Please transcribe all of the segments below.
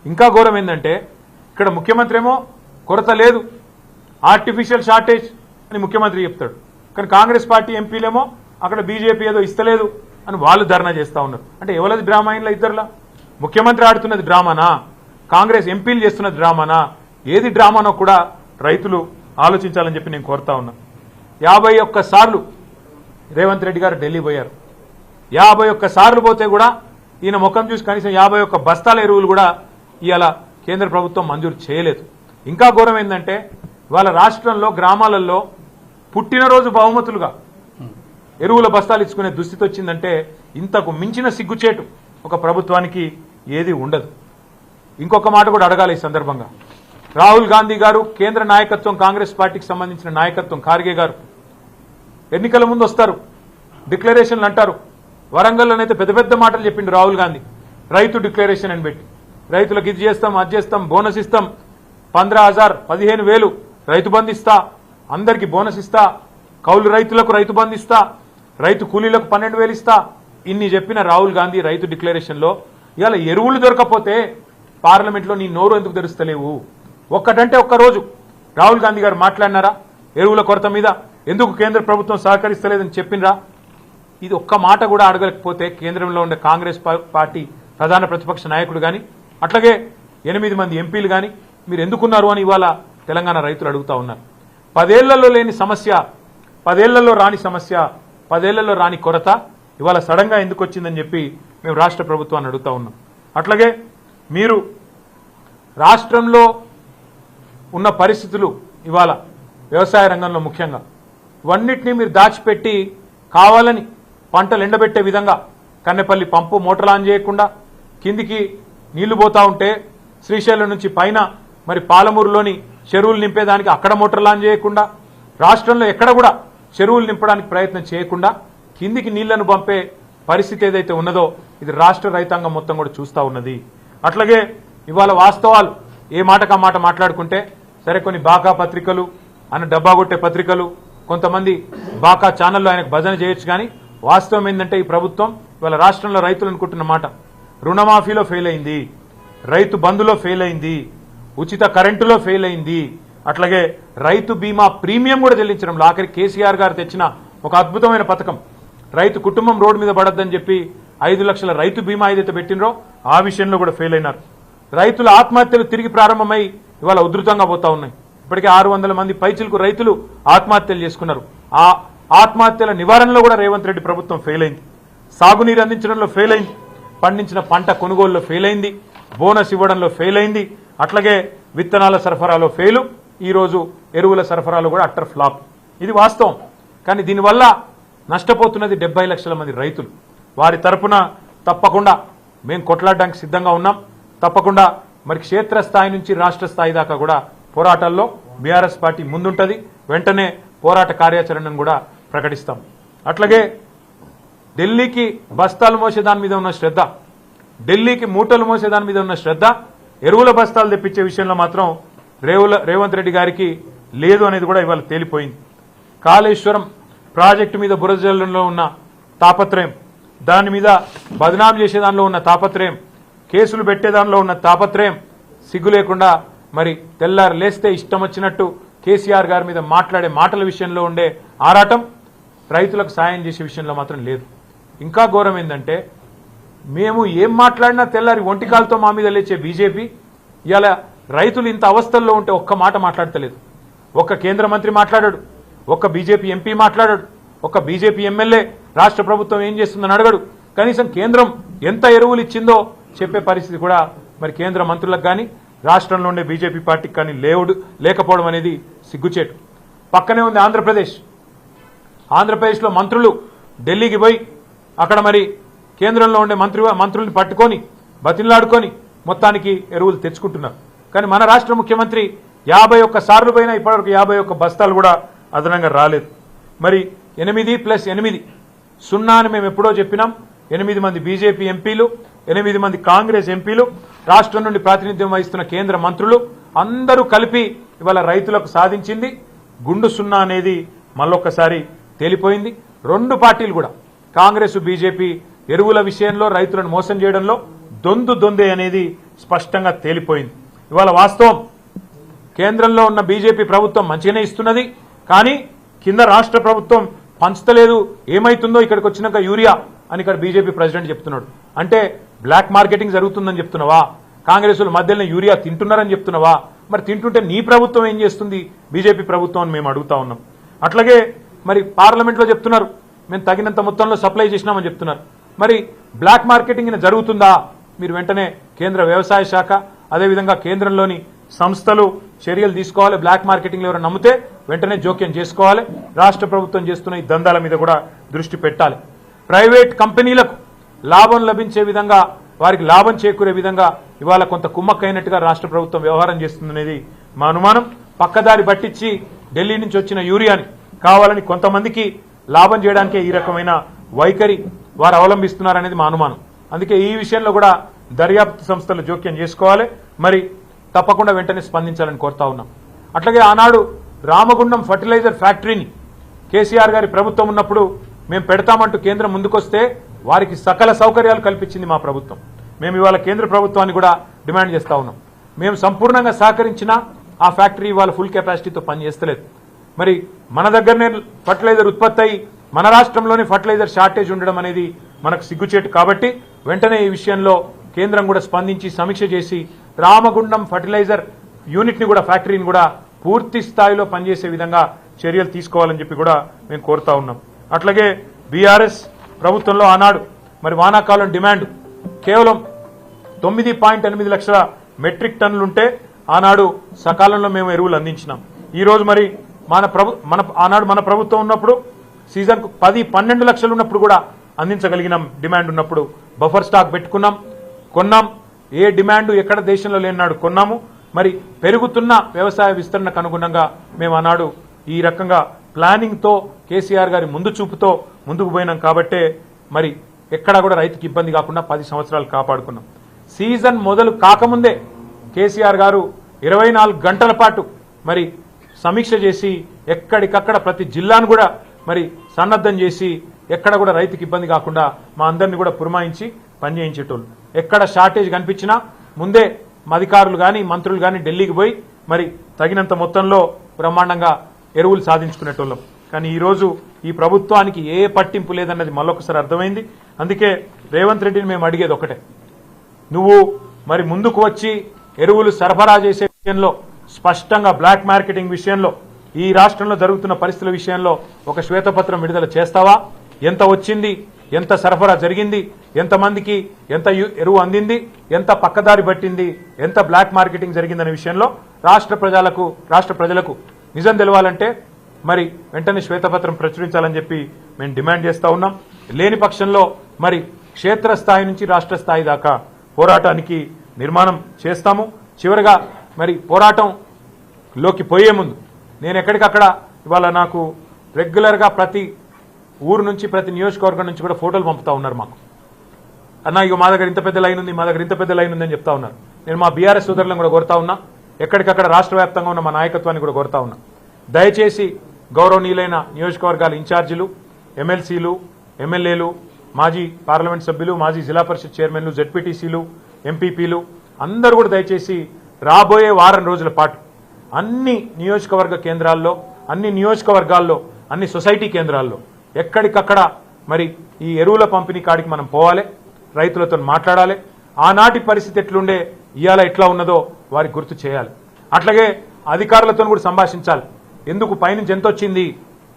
ఇంకా ఘోరం ఏంటంటే ఇక్కడ ముఖ్యమంత్రి ఏమో కొరత లేదు, ఆర్టిఫిషియల్ షార్టేజ్ అని ముఖ్యమంత్రి చెప్తాడు. కానీ కాంగ్రెస్ పార్టీ ఎంపీలేమో అక్కడ బీజేపీ ఏదో ఇస్తలేదు అని వాళ్ళు ధర్నా చేస్తూ ఉన్నారు. అంటే ఎవరిది డ్రామా అయినా ఇద్దరులా? ముఖ్యమంత్రి ఆడుతున్నది డ్రామానా, కాంగ్రెస్ ఎంపీలు చేస్తున్నది డ్రామానా? ఏది డ్రామానో కూడా రైతులు ఆలోచించాలని చెప్పి నేను కోరుతా ఉన్నా. 51 సార్లు రేవంత్ రెడ్డి గారు ఢిల్లీ పోయారు. 51 సార్లు పోతే కూడా ఈయన ముఖం చూసి కనీసం 51 బస్తాల ఎరువులు కూడా ఇవాళ కేంద్ర ప్రభుత్వం మంజూరు చేయలేదు. ఇంకా ఘోరం ఏంటంటే వాళ్ళ రాష్ట్రంలో గ్రామాలలో పుట్టినరోజు బహుమతులుగా ఎరువుల బస్తాలు ఇచ్చుకునే దుస్థితి వచ్చిందంటే ఇంతకు మించిన సిగ్గుచేటు ఒక ప్రభుత్వానికి ఏది ఉండదు. ఇంకొక మాట కూడా అడగాలి ఈ సందర్భంగా. రాహుల్ గాంధీ గారు, కేంద్ర నాయకత్వం, కాంగ్రెస్ పార్టీకి సంబంధించిన నాయకత్వం, ఖార్గే గారు ఎన్నికల ముందు వస్తారు, డిక్లరేషన్లు అంటారు. వరంగల్లోనైతే పెద్ద పెద్ద మాటలు చెప్పిండు రాహుల్ గాంధీ. రైతు డిక్లరేషన్ అని పెట్టి రైతులకు ఇది చేస్తాం, అది చేస్తాం, బోనస్ ఇస్తాం, 15,000 15,000 రైతు బంధు ఇస్తా, అందరికీ బోనస్ ఇస్తా, కౌలు రైతులకు రైతు బంధు ఇస్తా, రైతు కూలీలకు 12,000 ఇస్తా, ఇన్ని చెప్పిన రాహుల్ గాంధీ రైతు డిక్లరేషన్లో ఇవాళ ఎరువులు దొరకపోతే పార్లమెంట్లో నీ నోరు ఎందుకు తెరుస్తలేవు? ఒక్కటంటే ఒక్కరోజు రాహుల్ గాంధీ గారు మాట్లాడినారా? ఎరువుల కొరత మీద ఎందుకు కేంద్ర ప్రభుత్వం సహకరిస్తలేదని చెప్పినరా? ఇది ఒక్క మాట కూడా అడగలేకపోతే కేంద్రంలో ఉండే కాంగ్రెస్ పార్టీ ప్రధాన ప్రతిపక్ష నాయకుడు కానీ అట్లాగే 8 మంది ఎంపీలు కానీ మీరు ఎందుకున్నారు అని ఇవాళ తెలంగాణ రైతులు అడుగుతా ఉన్నారు. 10 ఏళ్లలో లేని సమస్య, 10 ఏళ్లలో రాని సమస్య, 10 ఏళ్లలో రాని కొరత ఇవాళ సడన్గా ఎందుకు వచ్చిందని చెప్పి మేము రాష్ట్ర ప్రభుత్వాన్ని అడుగుతా ఉన్నాం. అట్లాగే మీరు రాష్ట్రంలో ఉన్న పరిస్థితులు ఇవాళ వ్యవసాయ రంగంలో ముఖ్యంగా ఇవన్నిటినీ మీరు దాచిపెట్టి కావాలని పంటలు ఎండబెట్టే విధంగా కన్నెపల్లి పంపు మోటార్లు ఆన్ చేయకుండా కిందికి నీళ్లు పోతా ఉంటే శ్రీశైలం నుంచి పైన మరి పాలమూరులోని చెరువులు నింపేదానికి అక్కడ మోటార్లు ఆన్ చేయకుండా రాష్ట్రంలో ఎక్కడ కూడా చెరువులు నింపడానికి ప్రయత్నం చేయకుండా కిందికి నీళ్లను పంపే పరిస్థితి ఏదైతే ఉన్నదో ఇది రాష్ట్ర రైతాంగం మొత్తం కూడా చూస్తూ ఉన్నది. అట్లాగే ఇవాళ వాస్తవాలు ఏ మాటకా మాట మాట్లాడుకుంటే సరే కొన్ని బాకా పత్రికలు ఆయన డబ్బా కొట్టే పత్రికలు కొంతమంది బాకా ఛానల్లో ఆయనకు భజన చేయొచ్చు. కానీ వాస్తవం ఏంటంటే ఈ ప్రభుత్వం ఇవాళ రాష్ట్రంలో రైతులు అనుకుంటున్న మాట రుణమాఫీలో ఫెయిల్ అయింది, రైతు బంధులో ఫెయిల్ అయింది, ఉచిత కరెంటులో ఫెయిల్ అయింది, అట్లాగే రైతు బీమా ప్రీమియం కూడా చెల్లించడంలో ఆఖరి కేసీఆర్ గారు తెచ్చిన ఒక అద్భుతమైన పథకం రైతు కుటుంబం రోడ్డు మీద పడద్దని చెప్పి 5 లక్షల రైతు బీమా ఏదైతే పెట్టినరో ఆ విషయంలో కూడా ఫెయిల్ అయినారు. రైతుల ఆత్మహత్యలు తిరిగి ప్రారంభమై ఇవాళ ఉధృతంగా పోతా ఉన్నాయి. ఇప్పటికే 600 మంది పైచిలకు రైతులు ఆత్మహత్యలు చేసుకున్నారు. ఆ ఆత్మహత్యల నివారణలో కూడా రేవంత్ రెడ్డి ప్రభుత్వం ఫెయిల్ అయింది. సాగునీరు అందించడంలో ఫెయిల్ అయింది, పండించిన పంట కొనుగోలులో ఫెయిల్ అయింది, బోనస్ ఇవ్వడంలో ఫెయిల్ అయింది, అట్లాగే విత్తనాల సరఫరాలో ఫెయిలు, ఈరోజు ఎరువుల సరఫరాలో కూడా అట్టర్ ఫ్లాప్. ఇది వాస్తవం. కానీ దీనివల్ల నష్టపోతున్నది 70 లక్షల మంది రైతులు. వారి తరపున తప్పకుండా మేము కొట్లాడడానికి సిద్ధంగా ఉన్నాం. తప్పకుండా మరి క్షేత్రస్థాయి నుంచి రాష్ట్ర స్థాయి దాకా కూడా పోరాటాల్లో బీఆర్ఎస్ పార్టీ ముందుంటది. వెంటనే పోరాట కార్యాచరణను కూడా ప్రకటిస్తాం. అట్లాగే ఢిల్లీకి బస్తాలు మోసేదాని మీద ఉన్న శ్రద్ధ, ఢిల్లీకి మూటలు మోసేదాని మీద ఉన్న శ్రద్ధ ఎరువుల బస్తాలు తెప్పించే విషయంలో మాత్రం రేవంత్ రెడ్డి గారికి లేదు అనేది కూడా ఇవాళ తేలిపోయింది. కాళేశ్వరం ప్రాజెక్టు మీద బురదజల్లంలో ఉన్న తాపత్రయం, దాని మీద బదనాం చేసేదానిలో ఉన్న తాపత్రయం, కేసులు పెట్టేదానిలో ఉన్న తాపత్రయం, సిగ్గు లేకుండా మరి తెల్లారు లేస్తే ఇష్టం వచ్చినట్టు కేసీఆర్ గారి మీద మాట్లాడే మాటల విషయంలో ఉండే ఆరాటం రైతులకు సాయం చేసే విషయంలో మాత్రం లేదు. ఇంకా ఘోరం ఏంటంటే మేము ఏం మాట్లాడినా తెల్లారి ఒంటికాలతో మా మీద లేచే బీజేపీ ఇవాళ రైతులు ఇంత అవస్థల్లో ఉంటే ఒక్క మాట మాట్లాడతలేదు. ఒక్క కేంద్ర మంత్రి మాట్లాడాడు, ఒక్క బీజేపీ ఎంపీ మాట్లాడాడు, ఒక్క బీజేపీ ఎమ్మెల్యే రాష్ట్ర ప్రభుత్వం ఏం చేస్తుందని అడగడు. కనీసం కేంద్రం ఎంత ఎరువులు ఇచ్చిందో చెప్పే పరిస్థితి కూడా మరి కేంద్ర మంత్రులకు కానీ రాష్ట్రంలో ఉండే బీజేపీ పార్టీకి కానీ లేకపోవడం అనేది సిగ్గుచేటు. పక్కనే ఉంది ఆంధ్రప్రదేశ్. ఆంధ్రప్రదేశ్లో మంత్రులు ఢిల్లీకి పోయి అక్కడ మరి కేంద్రంలో ఉండే మంత్రుల్ని పట్టుకొని బతిలాడుకొని మొత్తానికి ఎరువులు తెచ్చుకుంటున్నారు. కానీ మన రాష్ట్ర ముఖ్యమంత్రి 51 సార్లు పోయినా ఇప్పటివరకు 51 బస్తాలు కూడా అదనంగా రాలేదు. మరి 8+8 0 అని మేము ఎప్పుడో చెప్పినాం. 8 మంది బీజేపీ ఎంపీలు, 8 మంది కాంగ్రెస్ ఎంపీలు, రాష్ట్రం నుండి ప్రాతినిధ్యం వహిస్తున్న కేంద్ర మంత్రులు అందరూ కలిపి ఇవాళ రైతులకు సాధించింది గుండు 0 అనేది మళ్ళొక్కసారి తేలిపోయింది. 2 పార్టీలు కూడా కాంగ్రెస్ బీజేపీ ఎరువుల విషయంలో రైతులను మోసం చేయడంలో దొందే అనేది స్పష్టంగా తేలిపోయింది. ఇవాళ వాస్తవం కేంద్రంలో ఉన్న బీజేపీ ప్రభుత్వం మంచిగానే ఇస్తున్నది, కానీ కింద రాష్ట్ర ప్రభుత్వం పంచలేదు. ఏమైతుందో ఇక్కడికి వచ్చినాక యూరియా అని ఇక్కడ బీజేపీ ప్రెసిడెంట్ చెప్తున్నాడు. అంటే బ్లాక్ మార్కెటింగ్ జరుగుతుందని చెప్తున్నావా? కాంగ్రెస్ మధ్యలో యూరియా తింటున్నారని చెప్తున్నావా? మరి తింటుంటే నీ ప్రభుత్వం ఏం చేస్తుంది, బీజేపీ ప్రభుత్వం అని మేము అడుగుతా ఉన్నాం. అట్లాగే మరి పార్లమెంట్లో చెప్తున్నారు మేము తగినంత మొత్తంలో సప్లై చేసినామని చెప్తున్నారు. మరి బ్లాక్ మార్కెటింగ్ జరుగుతుందా? మీరు వెంటనే కేంద్ర వ్యవసాయ శాఖ అదేవిధంగా కేంద్రంలోని సంస్థలు చర్యలు తీసుకోవాలి. బ్లాక్ మార్కెటింగ్ ఎవరైనా నమ్మితే వెంటనే జోక్యం చేసుకోవాలి. రాష్ట్ర ప్రభుత్వం చేస్తున్న ఈ దందాల మీద కూడా దృష్టి పెట్టాలి. ప్రైవేట్ కంపెనీలకు లాభం లభించే విధంగా, వారికి లాభం చేకూరే విధంగా ఇవాళ కొంత కుమ్మక్కైనట్టుగా రాష్ట్ర ప్రభుత్వం వ్యవహారం చేస్తుందనేది మా అనుమానం. పక్కదారి పట్టించి ఢిల్లీ నుంచి వచ్చిన యూరియాని కావాలని కొంతమందికి లాభం చేయడానికే ఈ రకమైన వైఖరి వారు అవలంబిస్తున్నారనేది మా అనుమానం. అందుకే ఈ విషయంలో కూడా దర్యాప్తు సంస్థలు జోక్యం చేసుకోవాలి. మరి తప్పకుండా వెంటనే స్పందించాలని కోరుతా ఉన్నాం. అట్లాగే ఆనాడు రామగుండం ఫర్టిలైజర్ ఫ్యాక్టరీని కేసీఆర్ గారి ప్రభుత్వం ఉన్నప్పుడు మేము పెడతామంటూ కేంద్రం ముందుకొస్తే వారికి సకల సౌకర్యాలు కల్పించింది మా ప్రభుత్వం. మేము ఇవాళ కేంద్ర ప్రభుత్వాన్ని కూడా డిమాండ్ చేస్తా ఉన్నాం. మేము సంపూర్ణంగా సహకరించినా ఆ ఫ్యాక్టరీ ఇవాళ ఫుల్ కెపాసిటీతో పనిచేస్తలేదు. మరి మన దగ్గరనే ఫర్టిలైజర్ ఉత్పత్తి అయ్యి మన రాష్ట్రంలోనే ఫర్టిలైజర్ షార్టేజ్ ఉండడం అనేది మనకు సిగ్గుచేటు. కాబట్టి వెంటనే ఈ విషయంలో కేంద్రం కూడా స్పందించి సమీక్ష చేసి రామగుండం ఫర్టిలైజర్ యూనిట్ని కూడా ఫ్యాక్టరీని కూడా పూర్తి స్థాయిలో పనిచేసే విధంగా చర్యలు తీసుకోవాలని చెప్పి కూడా మేము కోరుతా ఉన్నాం. అట్లాగే బీఆర్ఎస్ ప్రభుత్వంలో ఆనాడు మరి వానాకాలం డిమాండ్ కేవలం 9.8 లక్షల మెట్రిక్ టన్నులుంటే ఆనాడు సకాలంలో మేము ఎరువులు అందించినాం. ఈరోజు మరి ఆనాడు మన ప్రభుత్వం ఉన్నప్పుడు సీజన్కు 10-12 లక్షలు ఉన్నప్పుడు కూడా అందించగలిగినాం. డిమాండ్ ఉన్నప్పుడు బఫర్ స్టాక్ పెట్టుకున్నాం, కొన్నాం. ఏ డిమాండ్ ఎక్కడ దేశంలో లేనాడు కొన్నాము. మరి పెరుగుతున్న వ్యవసాయ విస్తరణకు అనుగుణంగా మేము ఆనాడు ఈ రకంగా ప్లానింగ్తో కేసీఆర్ గారి ముందు చూపుతో ముందుకు పోయినాం. కాబట్టే మరి ఎక్కడా కూడా రైతుకి ఇబ్బంది కాకుండా 10 సంవత్సరాలు కాపాడుకున్నాం. సీజన్ మొదలు కాకముందే కేసీఆర్ గారు 24 గంటల పాటు మరి సమీక్ష చేసి ఎక్కడికక్కడ ప్రతి జిల్లాను కూడా మరి సన్నద్ధం చేసి ఎక్కడ కూడా రైతుకి ఇబ్బంది కాకుండా మా అందరినీ కూడా పురమాయించి పనిచేయించేటోళ్ళు. ఎక్కడ షార్టేజ్ కనిపించినా ముందే అధికారులు కానీ మంత్రులు కానీ ఢిల్లీకి పోయి మరి తగినంత మొత్తంలో బ్రహ్మాండంగా ఎరువులు సాధించుకునేటోళ్ళం. కానీ ఈరోజు ఈ ప్రభుత్వానికి ఏ పట్టింపు లేదన్నది మళ్ళొకసారి అర్థమైంది. అందుకే రేవంత్ రెడ్డిని మేము అడిగేది ఒకటే, నువ్వు మరి ముందుకు వచ్చి ఎరువులు సరఫరా చేసే విషయంలో స్పష్టంగా బ్లాక్ మార్కెటింగ్ విషయంలో ఈ రాష్ట్రంలో జరుగుతున్న పరిస్థితుల విషయంలో ఒక శ్వేతపత్రం విడుదల చేస్తావా? ఎంత వచ్చింది, ఎంత సరఫరా జరిగింది, ఎంతమందికి ఎంత ఎరువు అందింది, ఎంత పక్కదారి పట్టింది, ఎంత బ్లాక్ మార్కెటింగ్ జరిగిందనే విషయంలో రాష్ట్ర ప్రజలకు నిజం తెలవాలంటే మరి వెంటనే శ్వేతపత్రం ప్రచురించాలని చెప్పి మేము డిమాండ్ చేస్తా ఉన్నాం. లేని పక్షంలో మరి క్షేత్రస్థాయి నుంచి రాష్ట్ర స్థాయి దాకా పోరాటానికి నిర్మాణం చేస్తాము. చివరిగా మరి పోరాటంలోకి పోయే ముందు నేను ఎక్కడికక్కడ ఇవాళ నాకు రెగ్యులర్గా ప్రతి ఊరు నుంచి ప్రతి నియోజకవర్గం నుంచి కూడా ఫోటోలు పంపుతా ఉన్నారు మాకు. అన్న ఇక మా దగ్గర ఇంత పెద్ద లైన్ ఉంది, మా దగ్గర ఇంత పెద్ద లైన్ ఉందని చెప్తా ఉన్నారు. నేను మా బీఆర్ఎస్ సోదరులను కూడా కోరుతా ఉన్నా, ఎక్కడికక్కడ రాష్ట్ర వ్యాప్తంగా ఉన్న మా నాయకత్వాన్ని కూడా కోరుతా ఉన్నా, దయచేసి గౌరవనీయులైన నియోజకవర్గాల ఇన్ఛార్జీలు, ఎమ్మెల్సీలు, ఎమ్మెల్యేలు, మాజీ పార్లమెంట్ సభ్యులు, మాజీ జిల్లా పరిషత్ చైర్మన్లు, జెడ్పీటీసీలు, ఎంపీపీలు అందరూ కూడా దయచేసి రాబోయే వారం రోజుల పాటు అన్ని నియోజకవర్గ కేంద్రాల్లో, అన్ని నియోజకవర్గాల్లో, అన్ని సొసైటీ కేంద్రాల్లో ఎక్కడికక్కడ మరి ఈ ఎరువుల పంపిణీ కాడికి మనం పోవాలి, రైతులతో మాట్లాడాలి. ఆనాటి పరిస్థితి ఎట్లుండే ఇవాళ ఎట్లా ఉన్నదో వారికి గుర్తు చేయాలి. అట్లాగే అధికారులతో కూడా సంభాషించాలి. ఎందుకు పైనుంచి ఎంత వచ్చింది,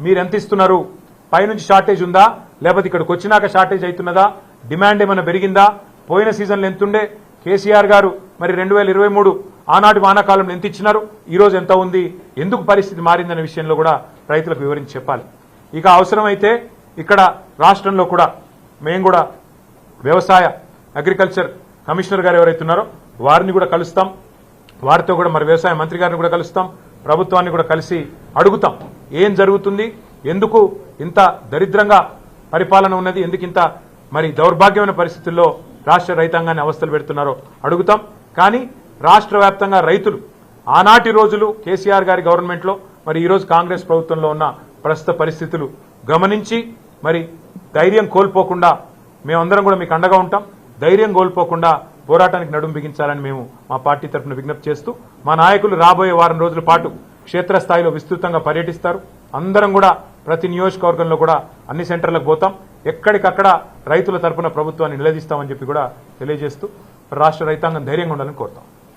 మీరు ఎంత ఇస్తున్నారు, పైనుంచి షార్టేజ్ ఉందా, లేకపోతే ఇక్కడికి వచ్చినాక షార్టేజ్ అవుతున్నదా, డిమాండ్ ఏమైనా పెరిగిందా, పోయిన సీజన్లో ఎంతుండే, కేసీఆర్ గారు మరి 2023 ఆనాటి వానాకాలంలో ఎంత ఇచ్చినారు, ఈరోజు ఎంత ఉంది, ఎందుకు పరిస్థితి మారిందనే విషయంలో కూడా రైతులకు వివరించి చెప్పాలి. ఇక అవసరమైతే ఇక్కడ రాష్ట్రంలో కూడా మేము కూడా వ్యవసాయ అగ్రికల్చర్ కమిషనర్ గారు ఎవరైతే ఉన్నారో వారిని కూడా కలుస్తాం, వారితో కూడా మరి వ్యవసాయ మంత్రి గారిని కూడా కలుస్తాం, ప్రభుత్వాన్ని కూడా కలిసి అడుగుతాం ఏం జరుగుతుంది, ఎందుకు ఇంత దరిద్రంగా పరిపాలన ఉన్నది, ఎందుకు ఇంత మరి దౌర్భాగ్యమైన పరిస్థితుల్లో రాష్ట్ర రైతాంగాన్ని అవస్థలు పెడుతున్నారో అడుగుతాం. కానీ రాష్ట్ర వ్యాప్తంగా రైతులు ఆనాటి రోజులు కేసీఆర్ గారి గవర్నమెంట్లో మరి ఈరోజు కాంగ్రెస్ ప్రభుత్వంలో ఉన్న ప్రస్తుత పరిస్థితులు గమనించి మరి ధైర్యం కోల్పోకుండా మేమందరం కూడా మీకు అండగా ఉంటాం. ధైర్యం కోల్పోకుండా పోరాటానికి నడుం బిగించాలని మేము మా పార్టీ తరఫున విజ్ఞప్తి చేస్తూ మా నాయకులు రాబోయే వారం రోజుల పాటు క్షేత్రస్థాయిలో విస్తృతంగా పర్యటిస్తారు. అందరం కూడా ప్రతి నియోజకవర్గంలో కూడా అన్ని సెంటర్లకు పోతాం. ఎక్కడికక్కడ రైతుల తరఫున ప్రభుత్వాన్ని నిలదీస్తామని చెప్పి కూడా తెలియజేస్తూ రాష్ట్ర రైతాంగం ధైర్యంగా ఉండాలని కోరుతాం.